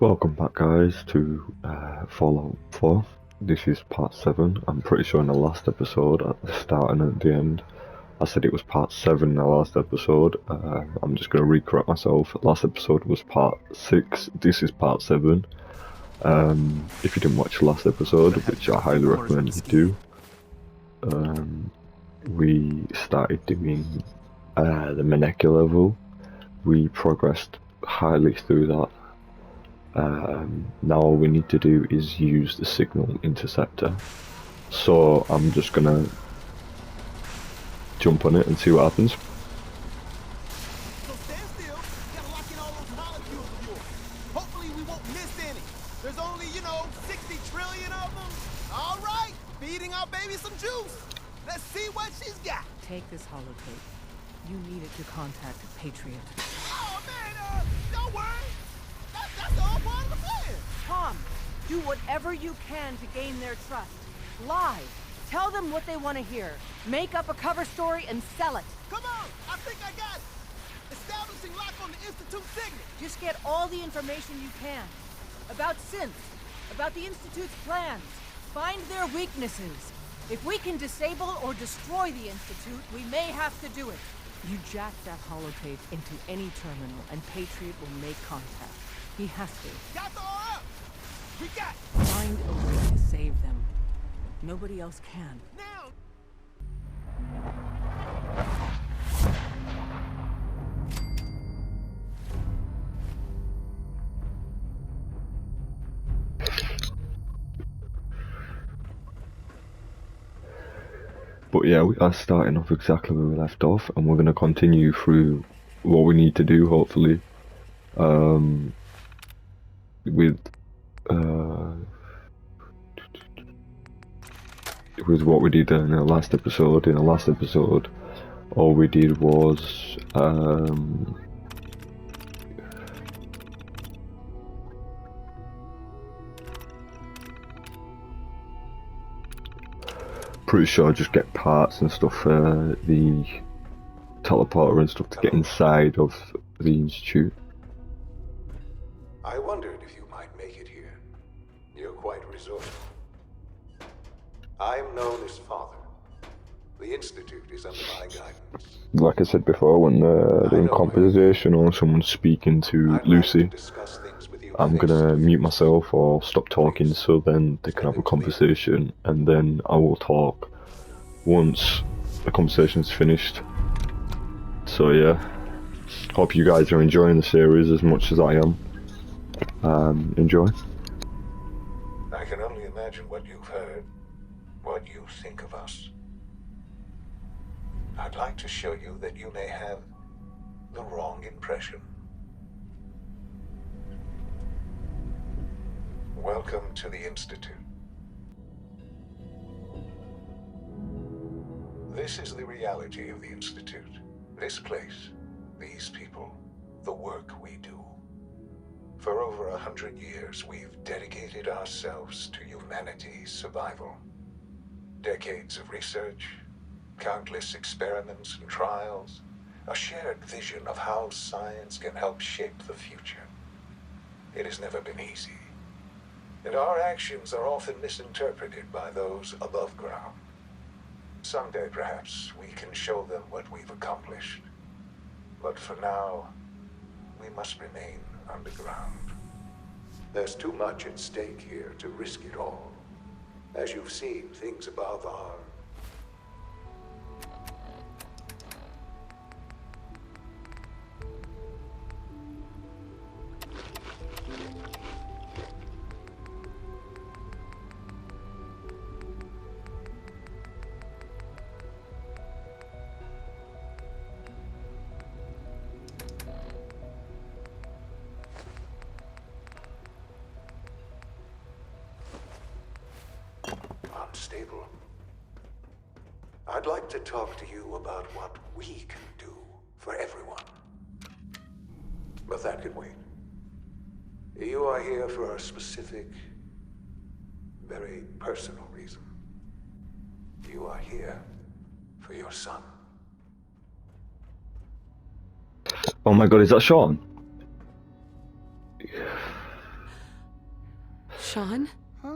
Welcome back, guys, to Fallout 4. This is part 7. I'm pretty sure in the last episode, at the start and at the end, I said it was part 7 in the last episode. I'm just going to recorrect myself. Last episode was part 6. This is part 7. If you didn't watch the last episode, which I highly recommend you do, we started doing the Meneki level. We progressed highly through that. Now all we need to do is use the signal interceptor. So I'm just gonna jump on it and see what happens. So stand still, gotta lock in all those molecules of yours. Hopefully we won't miss any. There's only, 60 trillion of them. All right, feeding our baby some juice. Let's see what she's got. Take this holotape. You need it to contact Patriot. Oh man, don't worry. That's all part of the plan. Tom, do whatever you can to gain their trust. Lie. Tell them what they want to hear. Make up a cover story and sell it. Come on, I think I got it. Establishing lock on the Institute signal. Just get all the information you can. About synths. About the Institute's plans. Find their weaknesses. If we can disable or destroy the Institute, we may have to do it. You jack that holotape into any terminal and Patriot will make contact. He has to. Got the R up. We got it. Find a way to save them. Nobody else can. Now. But yeah, we are starting off exactly where we left off, and we're gonna continue through what we need to do, hopefully, with what we did in the last episode. In the last episode, all we did was pretty sure just get parts and stuff for the teleporter and stuff to get inside of the Institute. I wondered if you might make it here. You're quite resourceful. I'm known as Father. The Institute is under my guidance. Like I said before, when they're doing conversation or someone's speaking to Lucy, I'm gonna mute myself or stop talking so then they can have a conversation, and then I will talk once the conversation's finished. So yeah, hope you guys are enjoying the series as much as I am. Enjoy. I can only imagine what you've heard, what you think of us. I'd like to show you that you may have the wrong impression. Welcome to the Institute. This is the reality of the Institute. This place, these people, the work we do. For over 100 years, we've dedicated ourselves to humanity's survival. Decades of research, countless experiments and trials, a shared vision of how science can help shape the future. It has never been easy, and our actions are often misinterpreted by those above ground. Someday, perhaps, we can show them what we've accomplished. But for now, we must remain underground. There's too much at stake here to risk it all. As you've seen, things above are... unstable. I'd like to talk to you about what we can do for everyone. But that can wait. You are here for a specific, very personal reason. You are here for your son. Oh my god, is that Sean? Sean? Huh?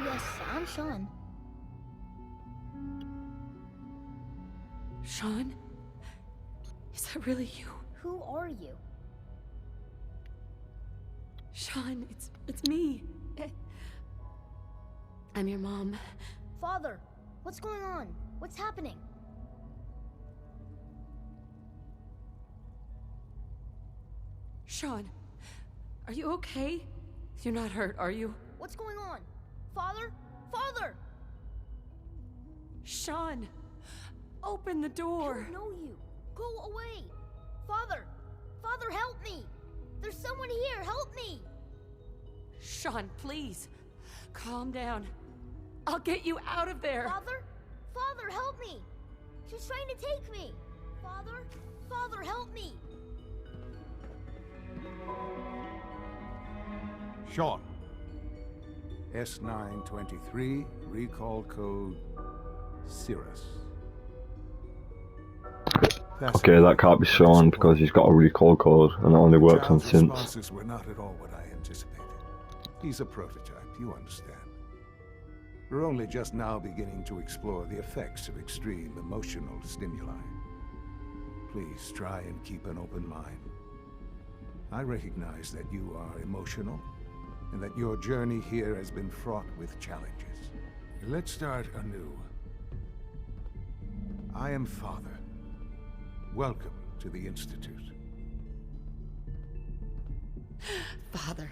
Yes, I'm Sean. Sean? Is that really you? Who are you? Sean, it's me. I'm your mom. Father, what's going on? What's happening? Sean, are you okay? You're not hurt, are you? What's going on? Father? Father! Sean, open the I door. don't know you. Go away. Father! Father, help me! There's someone here, help me! Sean, please. Calm down. I'll get you out of there. Father? Father, help me! She's trying to take me! Father? Father, help me! Sean. S923, recall code Cirrus. Okay, that can't be Sean because he's got a recall code and it only works on Child's synths. responses were not at all what I anticipated. He's a prototype, you understand. We're only just now beginning to explore the effects of extreme emotional stimuli. Please try and keep an open mind. I recognize that you are emotional, and that your journey here has been fraught with challenges. Let's start anew. I am Father. Welcome to the Institute. Father.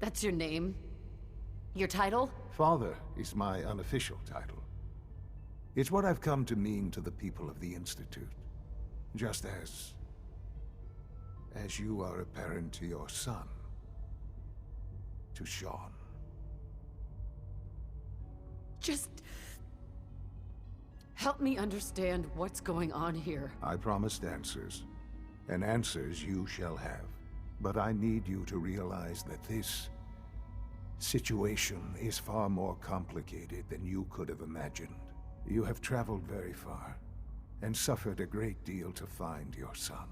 That's your name? Your title? Father is my unofficial title. It's what I've come to mean to the people of the Institute. Just as you are a parent to your son. To Sean. Just help me understand what's going on here. I promised answers, and answers you shall have. But I need you to realize that this situation is far more complicated than you could have imagined. You have traveled very far, and suffered a great deal to find your son.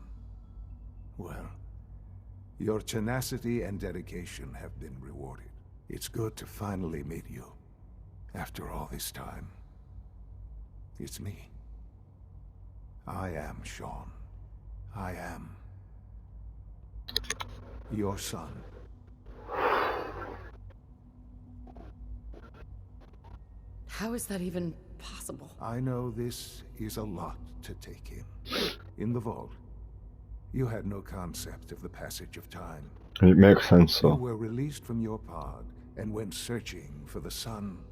Well, your tenacity and dedication have been rewarded. It's good to finally meet you, after all this time. It's me. I am Sean. I am your son. How is that even possible? I know this is a lot to take in. In the vault, you had no concept of the passage of time. It makes sense You though. were released from your pod and went searching for the son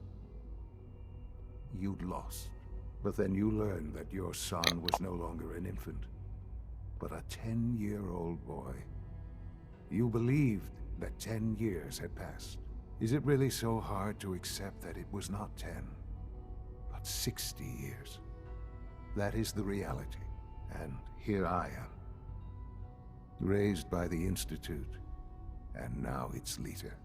you'd lost. But then you learned that your son was no longer an infant, but a 10-year-old boy. You believed that 10 years had passed. Is it really so hard to accept that it was not 10, but 60 years? That is the reality, and here I am. Raised by the Institute, and now its leader.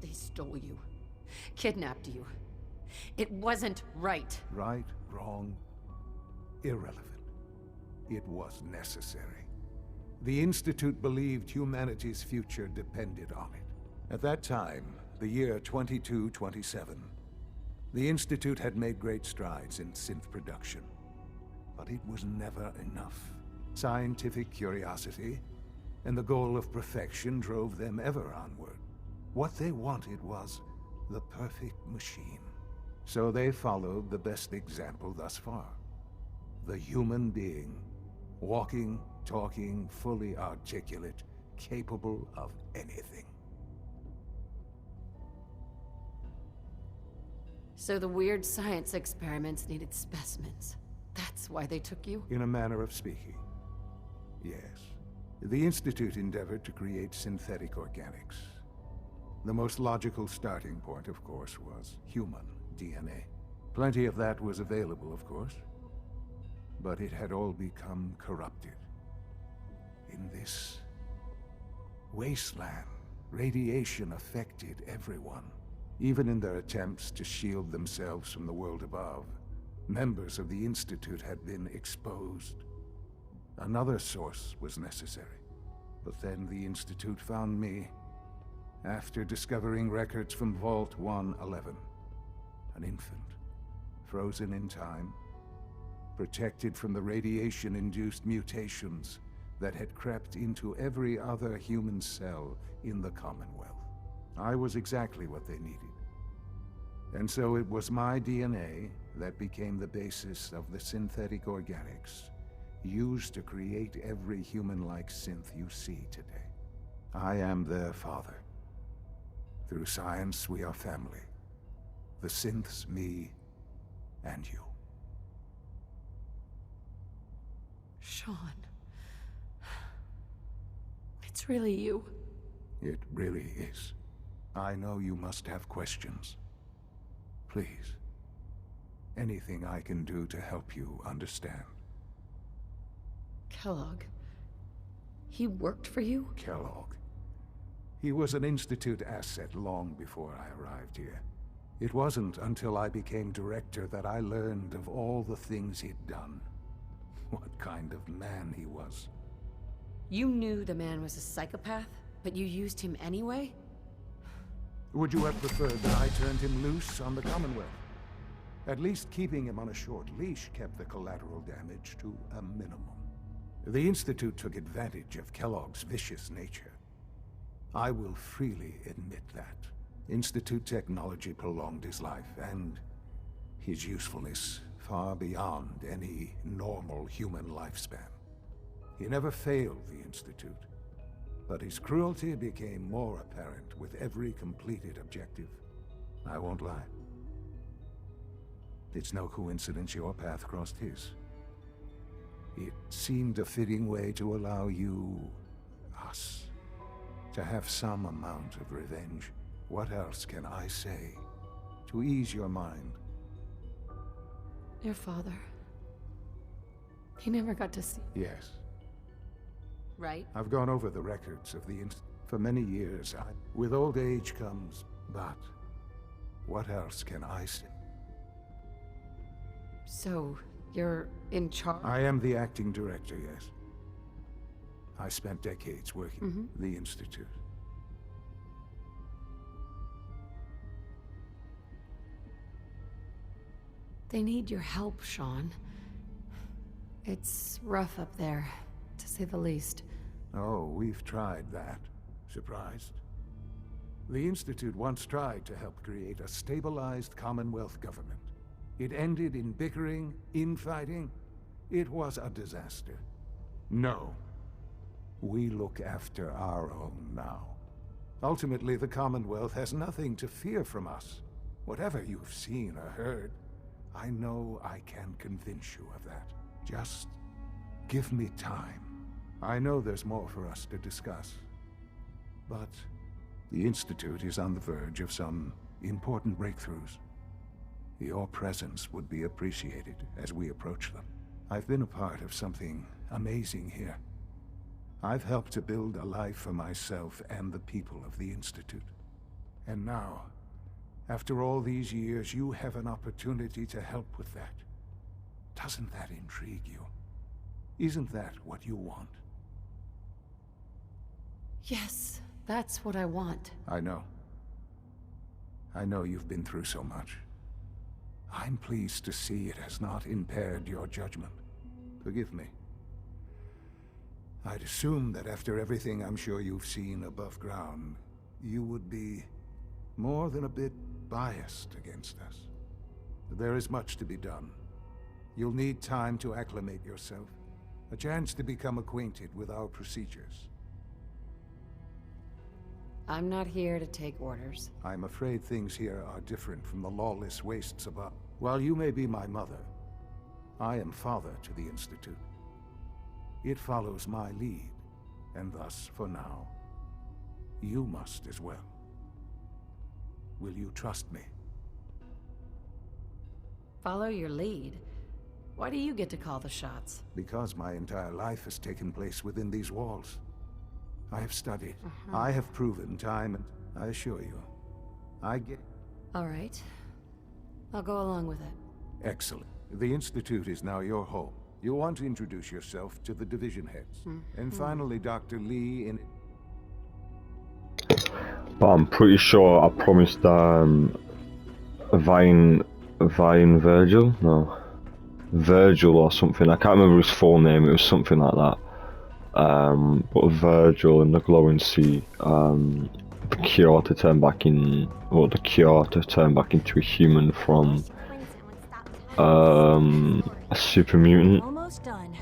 They stole you. Kidnapped you. It wasn't right. Right, wrong, irrelevant. It was necessary. The Institute believed humanity's future depended on it. At that time, the year 2227, the Institute had made great strides in synth production. But it was never enough. Scientific curiosity and the goal of perfection drove them ever onward. What they wanted was the perfect machine. So they followed the best example thus far. The human being. Walking, talking, fully articulate, capable of anything. So the weird science experiments needed specimens. That's why they took you? In a manner of speaking. Yes. The Institute endeavored to create synthetic organics. The most logical starting point, of course, was human DNA. Plenty of that was available, of course. But it had all become corrupted. In this wasteland, radiation affected everyone. Even in their attempts to shield themselves from the world above, members of the Institute had been exposed. Another source was necessary. But then the Institute found me after discovering records from Vault 111. An infant, frozen in time, protected from the radiation-induced mutations that had crept into every other human cell in the Commonwealth. I was exactly what they needed. And so it was my DNA that became the basis of the synthetic organics used to create every human-like synth you see today. I am their father. Through science, we are family. The synths, me, and you. Sean. It's really you. It really is. I know you must have questions. Please. Anything I can do to help you understand. Kellogg. He worked for you? Kellogg. He was an Institute asset long before I arrived here. It wasn't until I became director that I learned of all the things he'd done. What kind of man he was. You knew the man was a psychopath, but you used him anyway? Would you have preferred that I turned him loose on the Commonwealth? At least keeping him on a short leash kept the collateral damage to a minimum. The Institute took advantage of Kellogg's vicious nature. I will freely admit that. Institute technology prolonged his life, and his usefulness far beyond any normal human lifespan. He never failed the Institute, but his cruelty became more apparent with every completed objective. I won't lie. It's no coincidence your path crossed his. It seemed a fitting way to allow you, us, to have some amount of revenge. What else can I say to ease your mind? Your father. He never got to see. Yes. Right? I've gone over the records of the for many years. With old age comes, but what else can I say? So, you're in charge? I am the acting director, yes. I spent decades working the Institute. They need your help, Sean. It's rough up there, to say the least. Oh, we've tried that. Surprised? The Institute once tried to help create a stabilized Commonwealth government. It ended in bickering, infighting. It was a disaster. No. We look after our own now. Ultimately, the Commonwealth has nothing to fear from us. Whatever you've seen or heard, I know I can convince you of that. Just give me time. I know there's more for us to discuss. But the Institute is on the verge of some important breakthroughs. Your presence would be appreciated as we approach them. I've been a part of something amazing here. I've helped to build a life for myself and the people of the Institute. And now, after all these years, you have an opportunity to help with that. Doesn't that intrigue you? Isn't that what you want? Yes, that's what I want. I know. I know you've been through so much. I'm pleased to see it has not impaired your judgment. Forgive me. I'd assume that after everything I'm sure you've seen above ground, you would be more than a bit biased against us. There is much to be done. You'll need time to acclimate yourself, a chance to become acquainted with our procedures. I'm not here to take orders. I'm afraid things here are different from the lawless wastes above. While you may be my mother, I am father to the Institute. It follows my lead, and thus, for now, you must as well. Will you trust me? Follow your lead? Why do you get to call the shots? Because my entire life has taken place within these walls. I have studied. I have proven time, and I assure you, I get... All right. I'll go along with it. Excellent. The Institute is now your home. You'll want to introduce yourself to the division heads. And finally, Dr. Lee in... But I'm pretty sure I promised Vine Virgil? No. Virgil or something. I can't remember his full name, it was something like that. But Virgil in the Glowing Sea, the cure to turn back into a human from a super mutant. Almost done.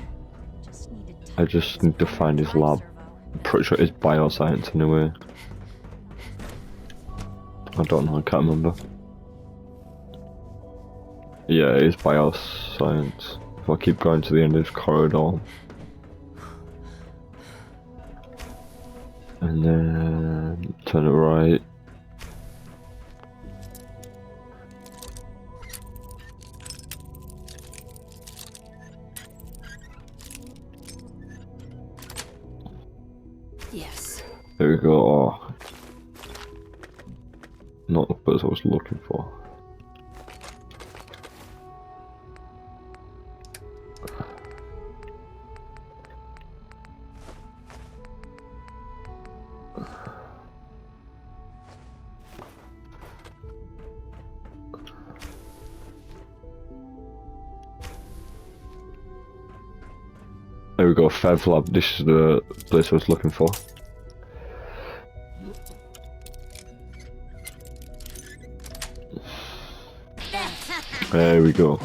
I just need to find his lab. I'm pretty sure it's bioscience anyway. I don't know, I can't remember. Yeah, it is bioscience. If I keep going to the end of this corridor. And then turn it right. Yes. There we go. Oh. Not the place I was looking for. There we go, Fev Lab. This is the place I was looking for. There we go.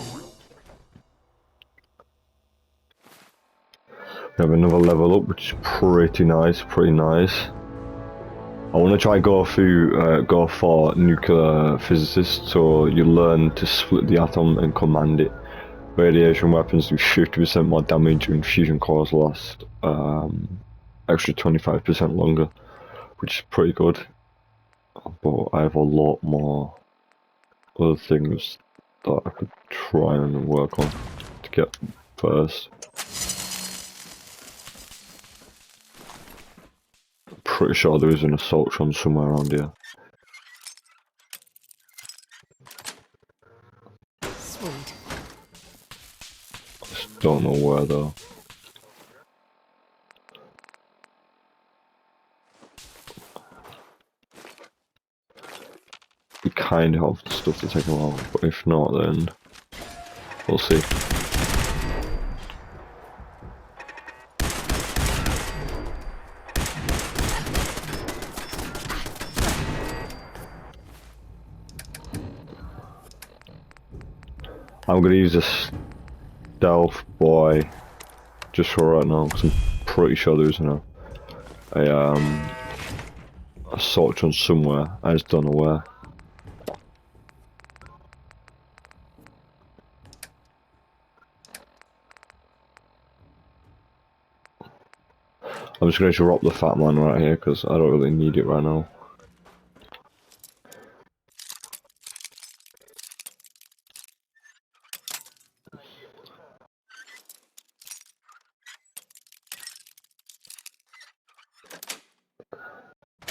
We have another level up, which is pretty nice, I want to try go for nuclear physicist, so you learn to split the atom and command it. Radiation weapons do 50% more damage and fusion cores last extra 25% longer, which is pretty good. But I have a lot more other things that I could try and work on to get first. I'm pretty sure there is an assaultron somewhere around here. Sweet. Just don't know where though. We kind of have the stuff to take them out, but if not, then we'll see. I'm gonna use this stealth boy just for right now, because I'm pretty sure there's a assaultron somewhere. I just don't know where. I'm just going to drop the fat man right here because I don't really need it right now.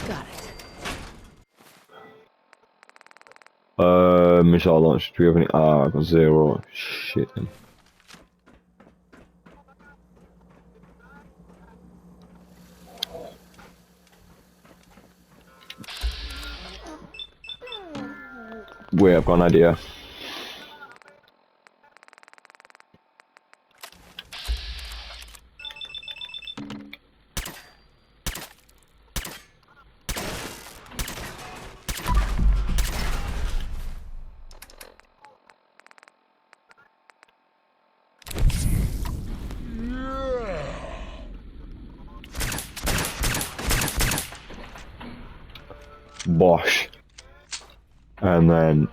Got it. Missile launch. Do we have any? Ah, I got 0. Shit. Wait, I've got an idea. Bosh. And then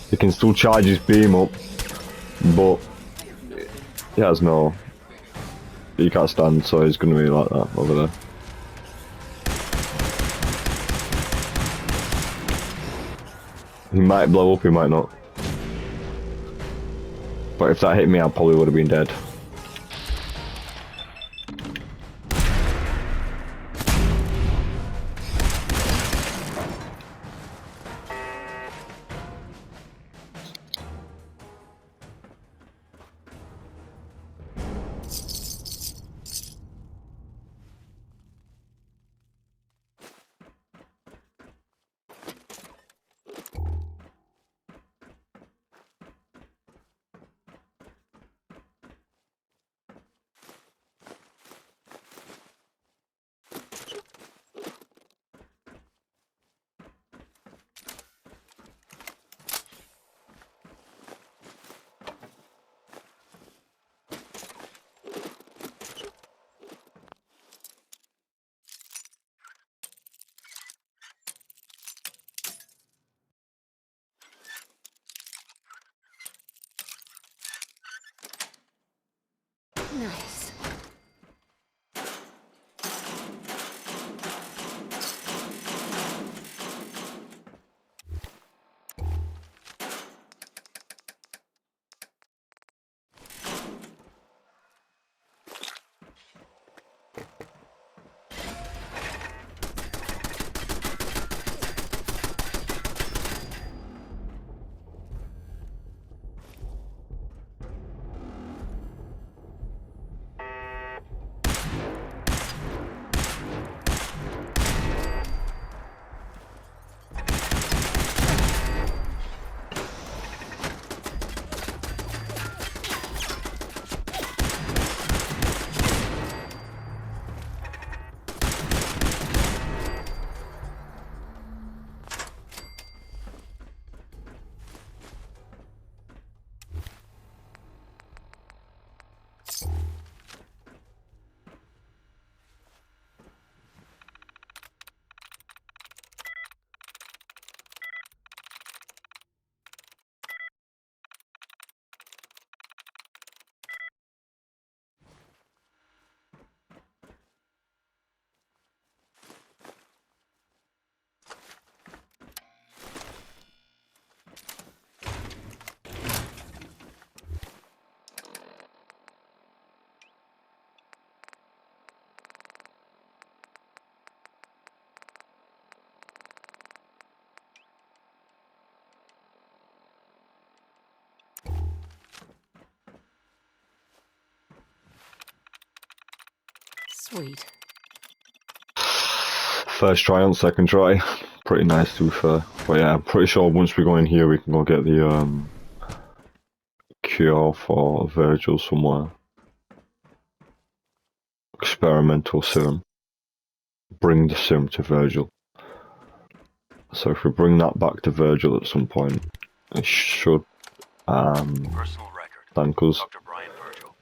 he can still charge his beam up, but he has no. He can't stand, so he's gonna be like that over there. He might blow up, he might not. But if that hit me, I probably would have been dead. Nice. Sweet. First try on second try. Pretty nice to be fair. But yeah, I'm pretty sure once we go in here we can go get the cure for Virgil somewhere. Experimental serum. Bring the serum to Virgil. So if we bring that back to Virgil at some point, it should Personal record. thank us. Dr. Brian Virgil.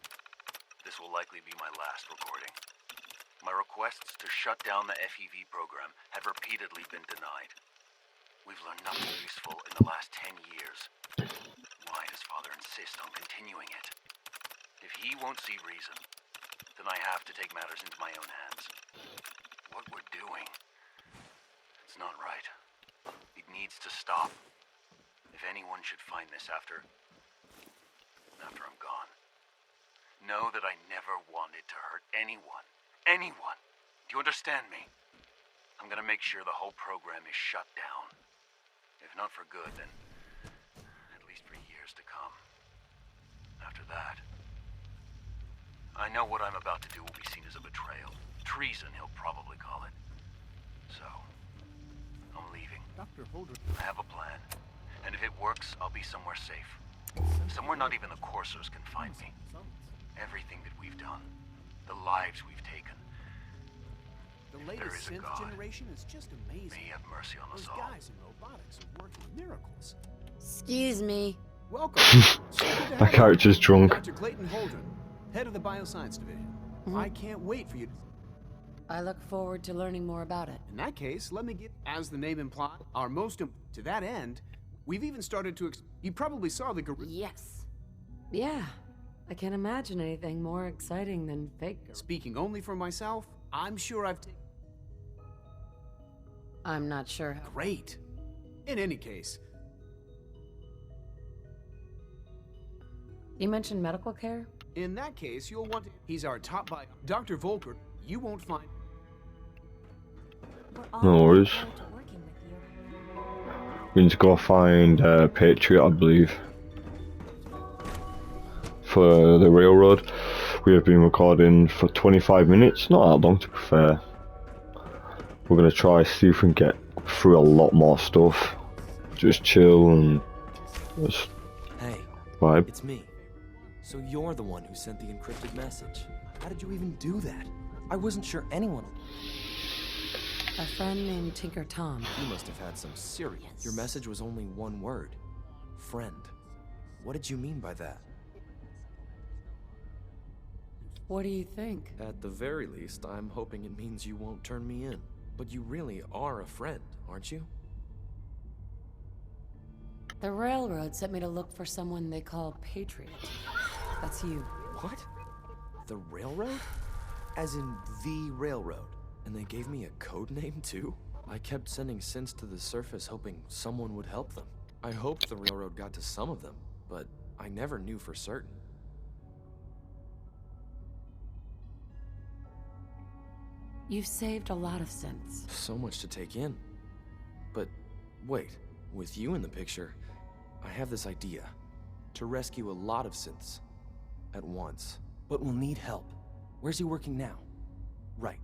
This will likely be my last recording. My requests to shut down the FEV program have repeatedly been denied. We've learned nothing useful in the last 10 years. Why does Father insist on continuing it? If he won't see reason, then I have to take matters into my own hands. What we're doing, it's not right. It needs to stop. If anyone should find this after I'm gone, know that I never wanted to hurt anyone. Anyone! Do you understand me? I'm gonna make sure the whole program is shut down. If not for good, then at least for years to come. After that, I know what I'm about to do will be seen as a betrayal. Treason, he'll probably call it. So, I'm leaving. Dr. Holder. I have a plan. And if it works, I'll be somewhere safe. Somewhere not even the coursers can find me. Everything that we've done, the lives we've taken, The there latest is a synth God. generation is just amazing. may he have mercy on Those us all. guys in robotics are working miracles. Excuse me. Welcome. So good to have That you. character's drunk. Dr. Clayton Holdren, head of the Bioscience Division. I can't wait for you to... I look forward to learning more about it. In that case, let me get, as the name implies, our most... To that end, we've even started to... You probably saw the... Yes. Yeah. I can't imagine anything more exciting than fake. Speaking only for myself, I'm sure I've taken... I'm not sure how. Great. In any case, You mentioned medical care? in that case, you'll want to... He's our top bio... Dr. Volker, you won't find... No worries. We need to go find Patriot, I believe. For the railroad. We have been recording for 25 minutes, not that long to be fair. We're gonna try see if we can get through a lot more stuff. Just chill and just Hey, vibe. it's me. So you're the one who sent the encrypted message. How did you even do that? I wasn't sure anyone... A friend named Tinker Tom. You must have had some serious... Your message was only one word. Friend. What did you mean by that? What do you think? At the very least, I'm hoping it means you won't turn me in. But you really are a friend, aren't you? The railroad sent me to look for someone they call Patriot. That's you. What? The railroad? As in the railroad. And they gave me a code name too? I kept sending synths to the surface hoping someone would help them. I hoped the railroad got to some of them, but I never knew for certain. You've saved a lot of synths. So much to take in. But wait, with you in the picture, I have this idea. To rescue a lot of synths at once. But we'll need help. Where's he working now? Right.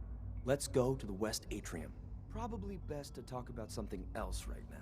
Let's go to the West Atrium. Probably best to talk about something else right now.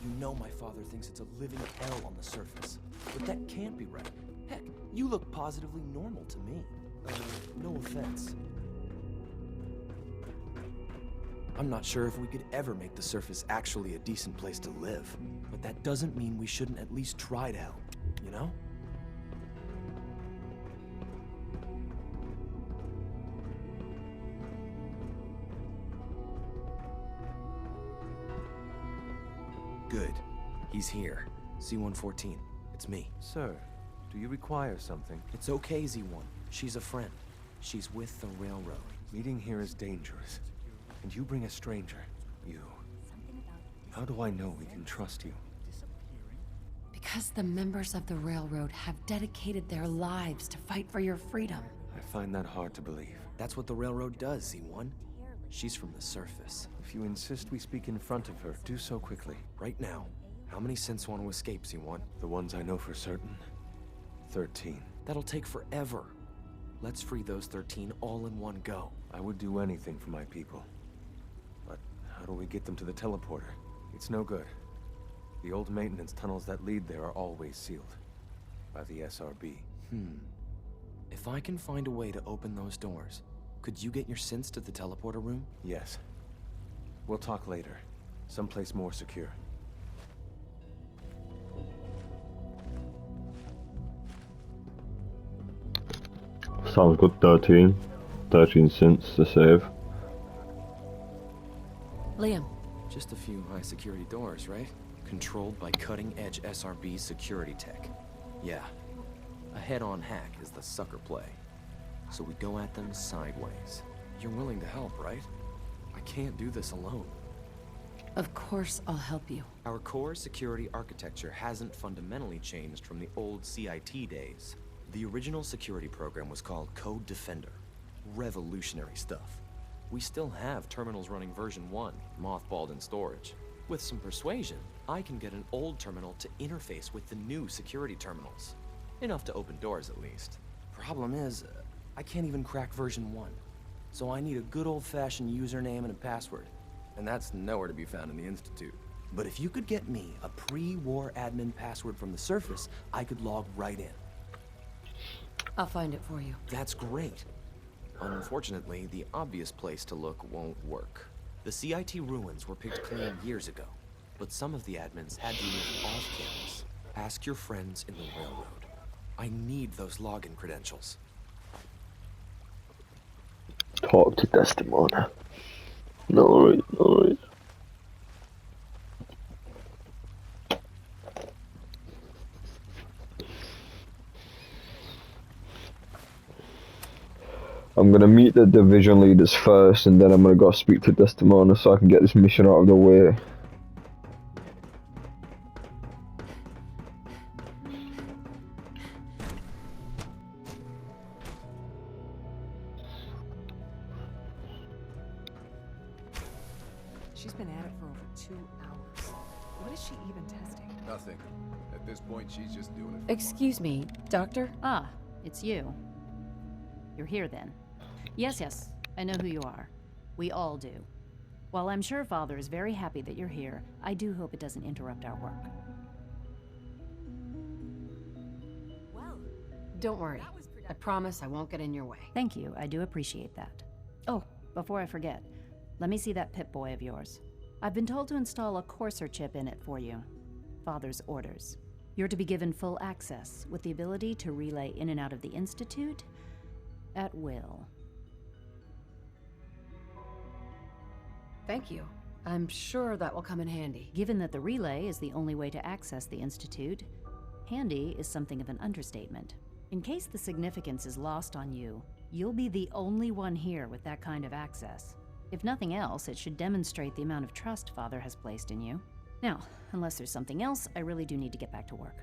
You know my father thinks it's a living hell on the surface. But that can't be right. Heck, you look positively normal to me. No offense. I'm not sure if we could ever make the surface actually a decent place to live. But that doesn't mean we shouldn't at least try to help, you know? Good. He's here. Z-114. It's me. Sir, do you require something? It's okay, Z-1. She's a friend. She's with the railroad. Meeting here is dangerous. And you bring a stranger. You. How do I know we can trust you? Because the members of the railroad have dedicated their lives to fight for your freedom. I find that hard to believe. That's what the railroad does, Z-1. She's from the surface. If you insist we speak in front of her, do so quickly. Right now, how many synths want to escape, Z-1? The ones I know for certain. 13. That'll take forever. Let's free those 13 all in one go. I would do anything for my people. But how do we get them to the teleporter? It's no good. The old maintenance tunnels that lead there are always sealed. By the SRB. If I can find a way to open those doors, could you get your synths to the teleporter room? Yes. We'll talk later. Someplace more secure. Sounds good. 13 synths to save. Liam, Just a few high security doors, right? Controlled by cutting-edge SRB security tech. Yeah. A head-on hack is the sucker play. So we go at them sideways. You're willing to help, right? I can't do this alone. of course I'll help you. Our core security architecture hasn't fundamentally changed from the old CIT days. The original security program was called Code Defender. Revolutionary stuff. We still have terminals running version 1, mothballed in storage. With some persuasion, I can get an old terminal to interface with the new security terminals. Enough to open doors, at least. Problem is, I can't even crack version 1. So I need a good old-fashioned username and a password. And that's nowhere to be found in the Institute. But if you could get me a pre-war admin password from the surface, I could log right in. I'll find it for you. That's great. Unfortunately, the obvious place to look won't work. The CIT ruins were picked clean years ago, but some of the admins had to live off campus. Ask your friends in the railroad. I need those login credentials. Talk to Desdemona. No worries, no worries. I'm gonna meet the division leaders first, and then I'm gonna go speak to Desdemona so I can get this mission out of the way. She's been at it for over 2 hours. What is she even testing? Nothing. At this point, she's just doing it for Excuse me, Doctor? Ah, it's you. You're here then. Yes, I know who you are. We all do. While I'm sure Father is very happy that you're here, I do hope it doesn't interrupt our work. Well, Don't worry. I promise I won't get in your way. Thank you, I do appreciate that. Oh, before I forget, Let me see that Pip-Boy of yours. I've been told to install a courser chip in it for you. Father's orders. You're to be given full access, with the ability to relay in and out of the Institute at will. Thank you. I'm sure that will come in handy. Given that the relay is the only way to access the Institute, handy is something of an understatement. In case the significance is lost on you, you'll be the only one here with that kind of access. If nothing else, it should demonstrate the amount of trust Father has placed in you. Now, unless there's something else, I really do need to get back to work.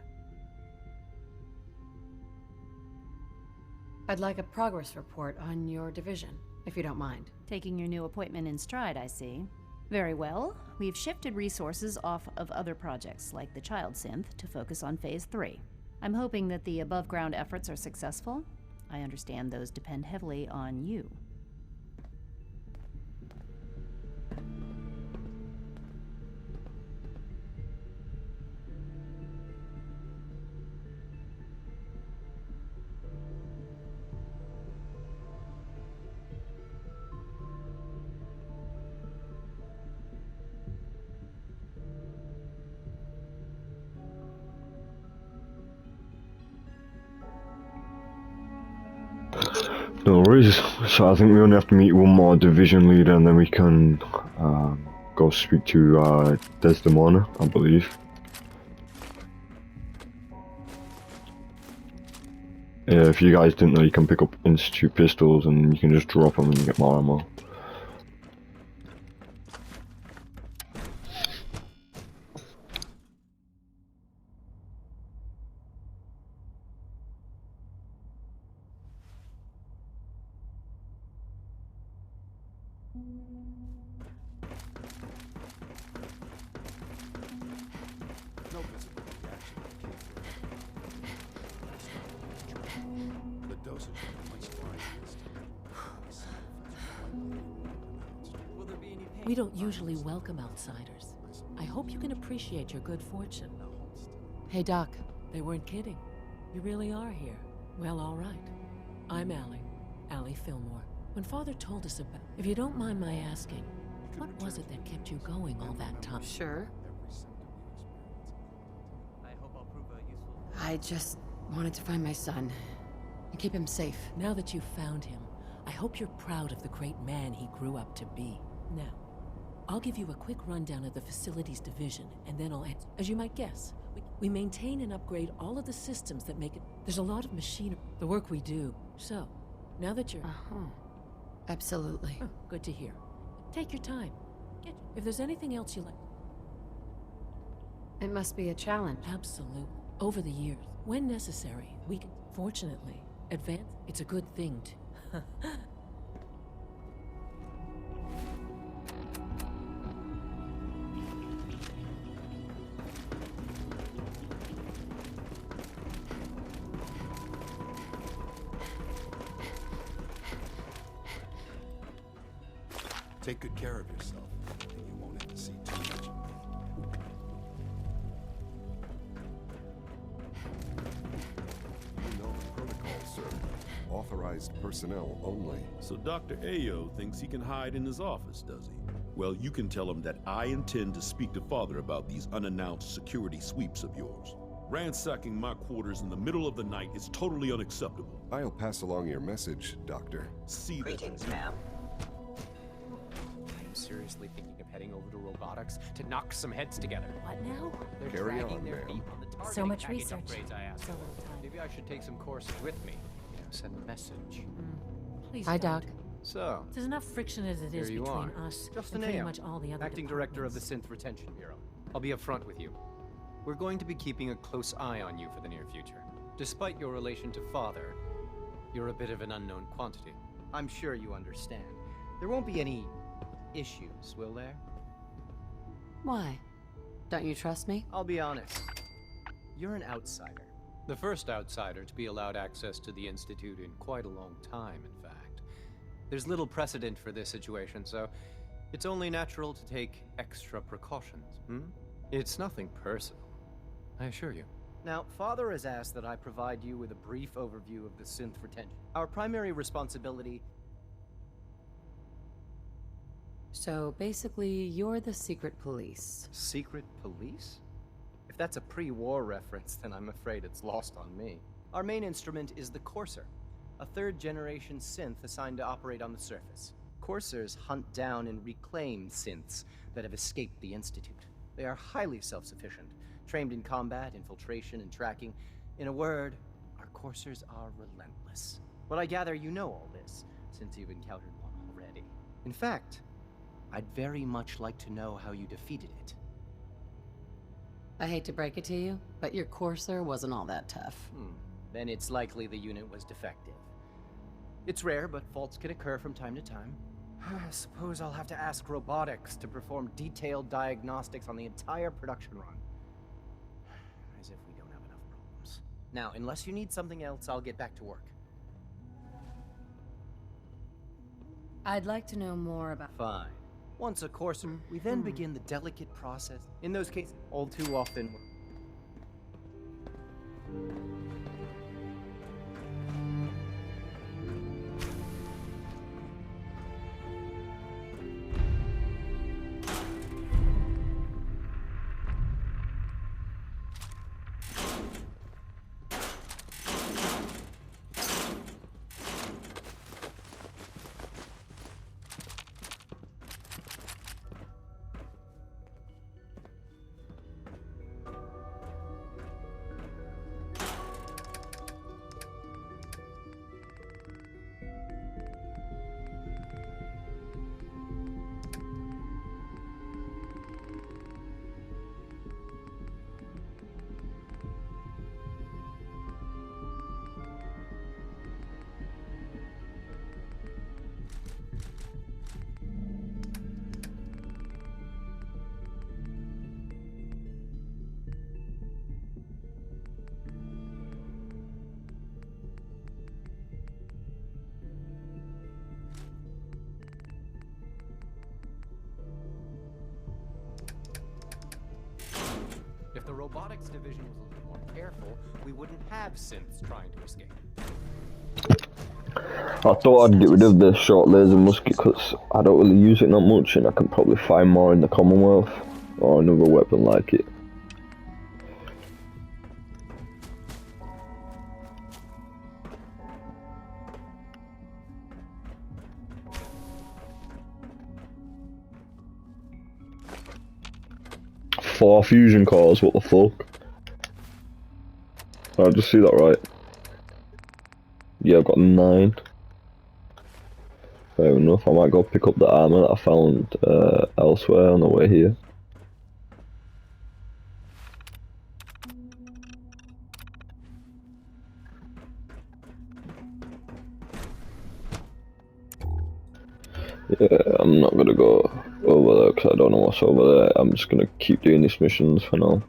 I'd like a progress report on your division, if you don't mind. Taking your new appointment in stride, I see. Very well. We've shifted resources off of other projects, like the Child Synth, to focus on Phase 3. I'm hoping that the above-ground efforts are successful. I understand those depend heavily on you. No worries. So I think we only have to meet one more division leader and then we can go speak to Desdemona, I believe. Yeah, if you guys didn't know, you can pick up Institute pistols and you can just drop them and you get more ammo. No visible reaction to the dosage is much larger. We don't usually welcome outsiders. I hope you can appreciate your good fortune. Hey, Doc, they weren't kidding. You really are here. Well, all right. I'm Allie Fillmore. When Father told us about... If you don't mind my asking, what was it that kept you going all that time? Sure. I just wanted to find my son and keep him safe. Now that you've found him, I hope you're proud of the great man he grew up to be. Now, I'll give you a quick rundown of the facilities division, and then I'll answer. As you might guess, we maintain and upgrade all of the systems that make it... There's a lot of machinery, the work we do. So, now that you're... Absolutely. Oh, good to hear. Take your time. If there's anything else you like... It must be a challenge. Absolutely. Over the years, when necessary, we can, fortunately, advance. It's a good thing to... Take good care of yourself, and you won't have to see too much of me. You know the protocol, sir. Authorized personnel only. So Dr. Ayo thinks he can hide in his office, does he? Well, you can tell him that I intend to speak to Father about these unannounced security sweeps of yours. Ransacking my quarters in the middle of the night is totally unacceptable. I'll pass along your message, Doctor. See Greetings, ma'am. Seriously thinking of heading over to robotics to knock some heads together. What now? They're Carry dragging on, their ma'am. feet on the targeting So much package research. upgrades I asked So for. little time. Maybe I should take some courses with me. You know, send a message. Please Hi, don't. Doc. So, There's enough friction as it here is you between are. us Justin and pretty Ayo, much all the other Acting Director of the departments. Synth Retention Bureau. I'll be upfront with you. We're going to be keeping a close eye on you for the near future. Despite your relation to Father, you're a bit of an unknown quantity. I'm sure you understand. There won't be any issues, will there? Why? Don't you trust me? I'll be honest. You're an outsider. The first outsider to be allowed access to the Institute in quite a long time, in fact. There's little precedent for this situation, so it's only natural to take extra precautions, It's nothing personal, I assure you. Now, Father has asked that I provide you with a brief overview of the synth retention. Our primary responsibility So basically, you're the secret police. Secret police? If that's a pre-war reference, then I'm afraid it's lost on me. Our main instrument is the Courser, a third-generation synth assigned to operate on the surface. Coursers hunt down and reclaim synths that have escaped the Institute. They are highly self-sufficient, trained in combat, infiltration, and tracking. In a word, our Coursers are relentless. But I gather you know all this, since you've encountered one already. In fact, I'd very much like to know how you defeated it. I hate to break it to you, but your Courser wasn't all that tough. Then it's likely the unit was defective. It's rare, but faults can occur from time to time. I suppose I'll have to ask robotics to perform detailed diagnostics on the entire production run. As if we don't have enough problems. Now, unless you need something else, I'll get back to work. I'd like to know more about... Fine. Once a Courser, we then begin the delicate process. In those cases, all too often... If the robotics division was a little more careful, we wouldn't have synths trying to escape. I thought I'd get rid of the short laser musket because I don't really use it that much and I can probably find more in the Commonwealth or another weapon like it. Four fusion cores, what the fuck? I just see that right. Yeah, I've got 9. Fair enough, I might go pick up the armor that I found elsewhere on the way here. Yeah, I'm not gonna go over there because I don't know what's over there. I'm just gonna keep doing these missions for now.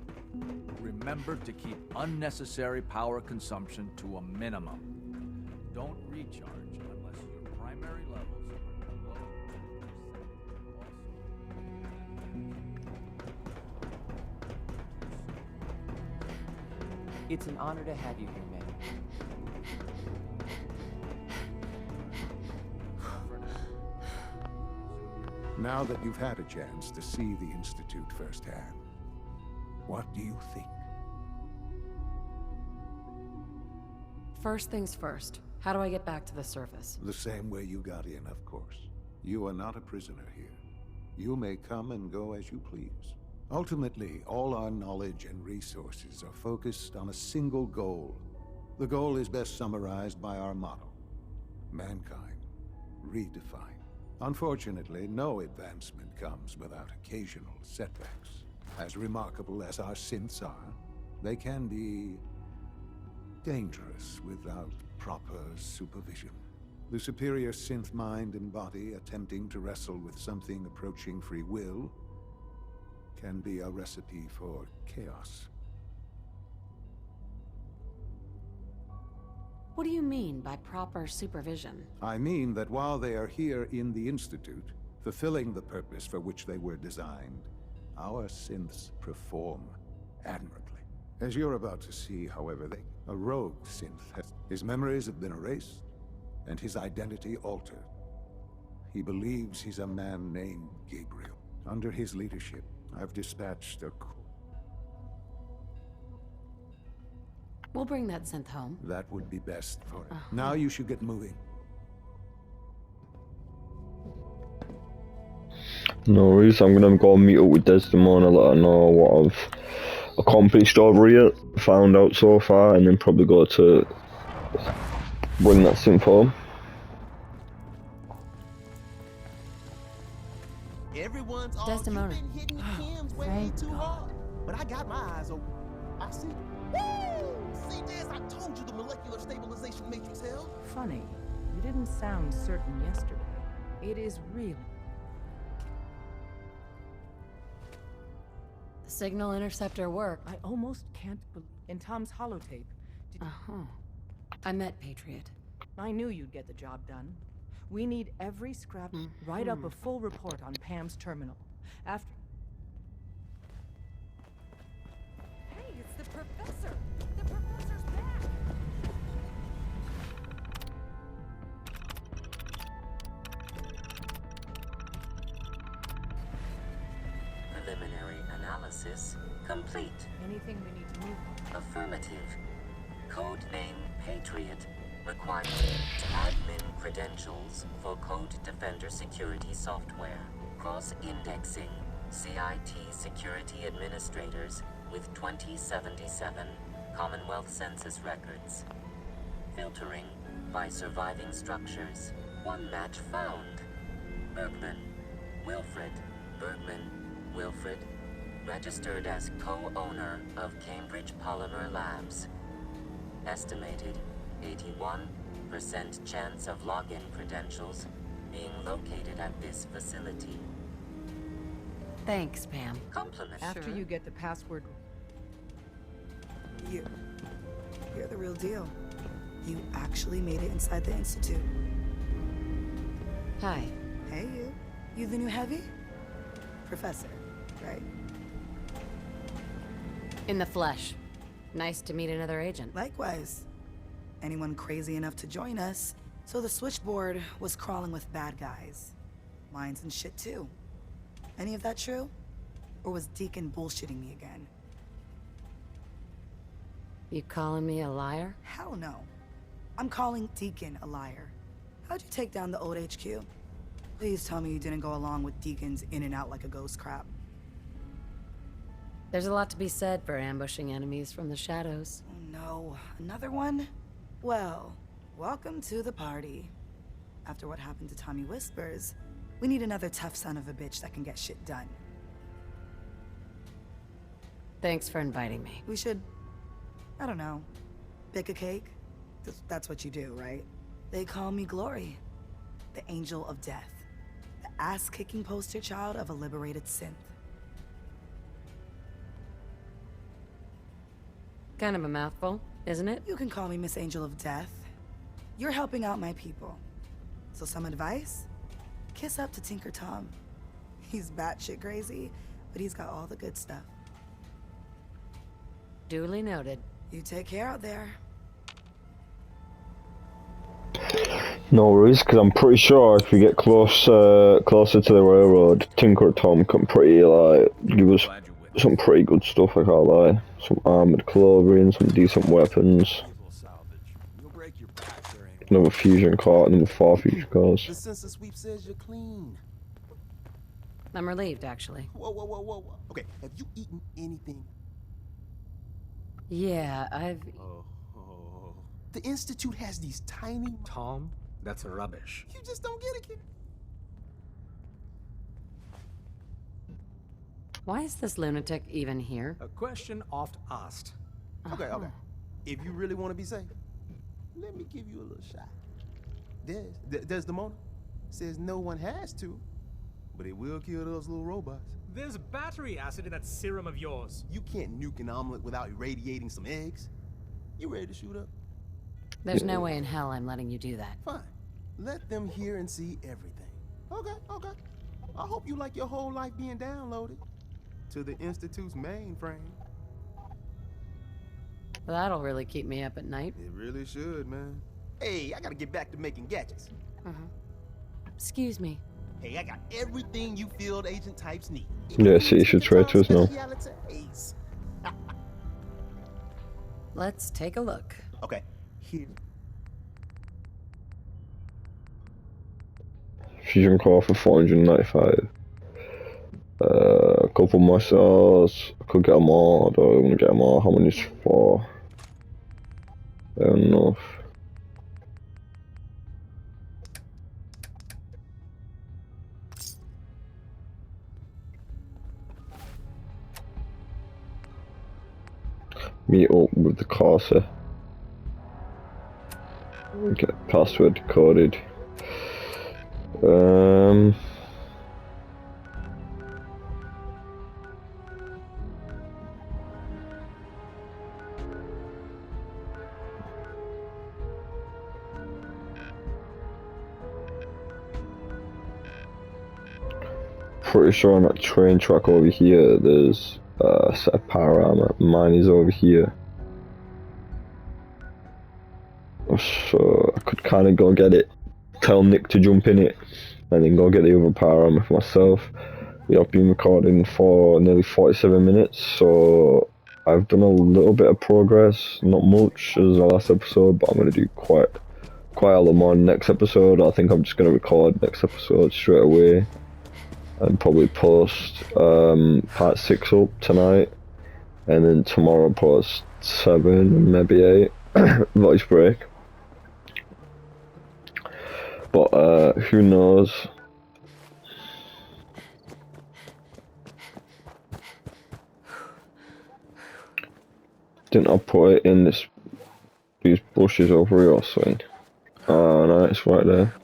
Remember to keep unnecessary power consumption to a minimum. Don't recharge unless your primary levels are below 2%. It's an honor to have you here, man. Now that you've had a chance to see the Institute firsthand, what do you think? First things first. How do I get back to the surface? The same way you got in, of course. You are not a prisoner here. You may come and go as you please. Ultimately, all our knowledge and resources are focused on a single goal. The goal is best summarized by our motto: mankind, redefined. Unfortunately, no advancement comes without occasional setbacks. As remarkable as our synths are, they can be dangerous without proper supervision. The superior synth mind and body attempting to wrestle with something approaching free will can be a recipe for chaos. What do you mean by proper supervision? I mean that while they are here in the Institute, fulfilling the purpose for which they were designed, our synths perform admirably. As you're about to see, however, a rogue synth his memories have been erased, and his identity altered. He believes he's a man named Gabriel. Under his leadership, I've dispatched a... We'll bring that synth home. That would be best for him. Now you should get moving. No worries, I'm gonna go meet up with Desdemona, let her know what I've accomplished over here, found out so far, and then probably go to bring that synth home. Everyone's all Desdemona. you've been hitting the cams way too hard. But I got my eyes open. I see. Woo! See, Des, I told you the molecular stabilization matrix held. Funny. You didn't sound certain yesterday. It is really... The signal interceptor worked. I almost can't believe... In Tom's holotape... I met Patriot. I knew you'd get the job done. We need every scrap... Write up a full report on Pam's terminal. After... Hey, it's the professor! The professor's back! Preliminary analysis complete. Anything we need to move on? Affirmative. Code name Patriot. Required admin credentials for Code Defender security software. Cross-indexing CIT security administrators with 2077 Commonwealth Census records. Filtering by surviving structures. One match found. Bergman. Wilfred. Bergman. Wilfred. Registered as co-owner of Cambridge Polymer Labs. Estimated 81% chance of login credentials being located at this facility. Thanks, Pam. Compliment. After you get the password... You're the real deal. You actually made it inside the Institute. Hi. Hey, you. You the new heavy? Professor, right? In the flesh. Nice to meet another agent. Likewise. Anyone crazy enough to join us, so the switchboard was crawling with bad guys. Mines and shit too. Any of that true? Or was Deacon bullshitting me again? You calling me a liar? Hell no. I'm calling Deacon a liar. How'd you take down the old HQ? Please tell me you didn't go along with Deacon's in and out like a ghost crap. There's a lot to be said for ambushing enemies from the shadows. Oh no, another one? Well, welcome to the party. After what happened to Tommy Whispers, we need another tough son of a bitch that can get shit done. Thanks for inviting me. We should, I don't know, bake a cake? That's what you do, right? They call me Glory, the angel of death, the ass-kicking poster child of a liberated synth. Kind of a mouthful, isn't it? You can call me Miss Angel of Death. You're helping out my people. So some advice? Kiss up to Tinker Tom. He's batshit crazy, but he's got all the good stuff. Duly noted. You take care out there. No worries, because I'm pretty sure if we get closer to the railroad, Tinker Tom can pretty, like, give us some pretty good stuff, I can't lie. Some armoured clothing, some decent weapons. Another fusion car, another 4 fusion cars. The census sweep says you're clean. I'm relieved, actually. Whoa. Okay, have you eaten anything? Yeah, I've... The Institute has these tiny... Tom, that's rubbish. You just don't get it, kid. Why is this lunatic even here? A question oft asked. Okay. If you really want to be safe, let me give you a little shot. Desdemona says no one has to, but it will kill those little robots. There's battery acid in that serum of yours. You can't nuke an omelet without irradiating some eggs. You ready to shoot up? There's no way in hell I'm letting you do that. Fine. Let them hear and see everything. Okay. I hope you like your whole life being downloaded to the Institute's mainframe. That'll really keep me up at night. It really should, man. Hey, I gotta get back to making gadgets. Excuse me. Hey, I got everything you field agent types need. Yeah, see, you should try to us now. Specialities. Let's take a look. Okay, here. Fusion core for 495. A couple more cells. I could get them all. I don't want to get them all. How many is for? I don't know. Meet up with the Corsair. Get password decoded. Pretty sure on that train track over here there's a set of power armor. Mine is over here. So I could kind of go get it, tell Nick to jump in it, and then go get the other power armor for myself. We have been recording for nearly 47 minutes, so I've done a little bit of progress, not much as the last episode, but I'm going to do quite a lot more in the next episode. I think I'm just going to record next episode straight away and probably post part 6 up tonight, and then tomorrow post 7, maybe 8, voice break. But who knows? Didn't I put it in these bushes over here or something? Oh no, it's right there.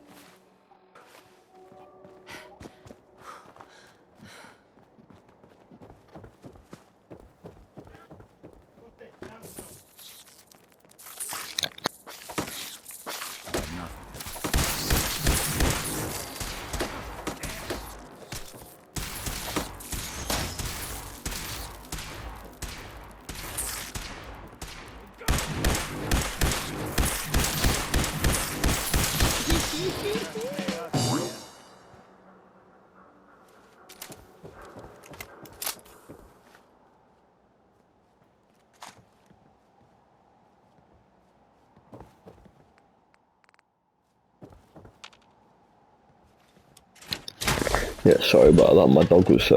Yeah, sorry about that, my dog was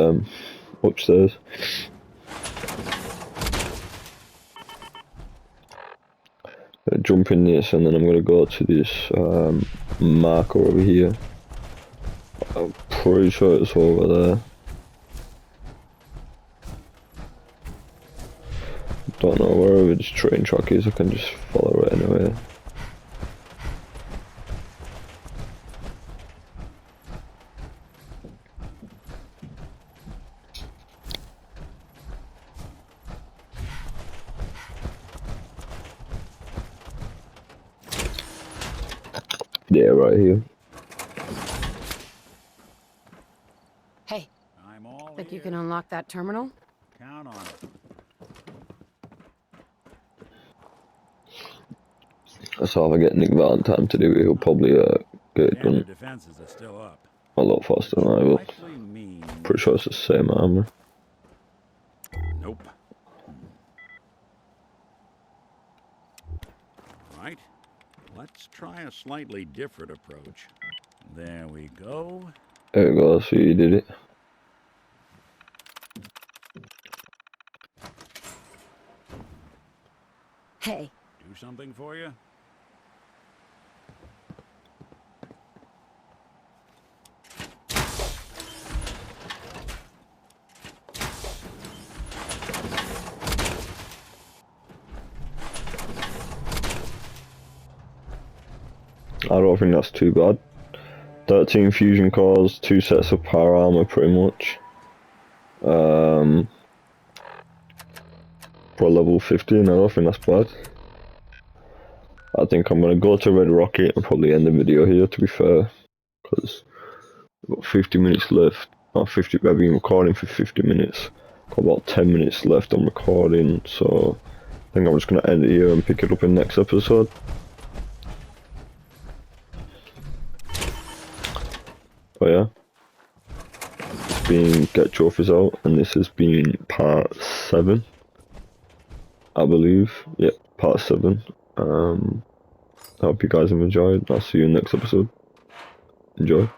upstairs. Jump in this and then I'm going to go to this marker over here. I'm pretty sure it's over there. Don't know wherever this train track is, I can just follow it anyway. Yeah, right here. Hey, think you can unlock that terminal? Count on it. So if I get Nick Valentine to do it, he'll probably get it done Defenses are still up. a lot faster than I will. Pretty sure it's the same armor. Nope. Right. Let's try a slightly different approach. There we go. There we go, so you did it. Hey. Do something for you? I don't think that's too bad. 13 fusion cores, 2 sets of power armor pretty much. For level 15, I don't think that's bad. I think I'm gonna go to Red Rocket and probably end the video here, to be fair. Because I've got 50 minutes left. I've been recording for 50 minutes. Got about 10 minutes left on recording, so I think I'm just gonna end it here and pick it up in the next episode. But yeah, it's been Get Trophies Out, and this has been part 7, I believe. Yep, part 7. I hope you guys have enjoyed. I'll see you in the next episode. Enjoy.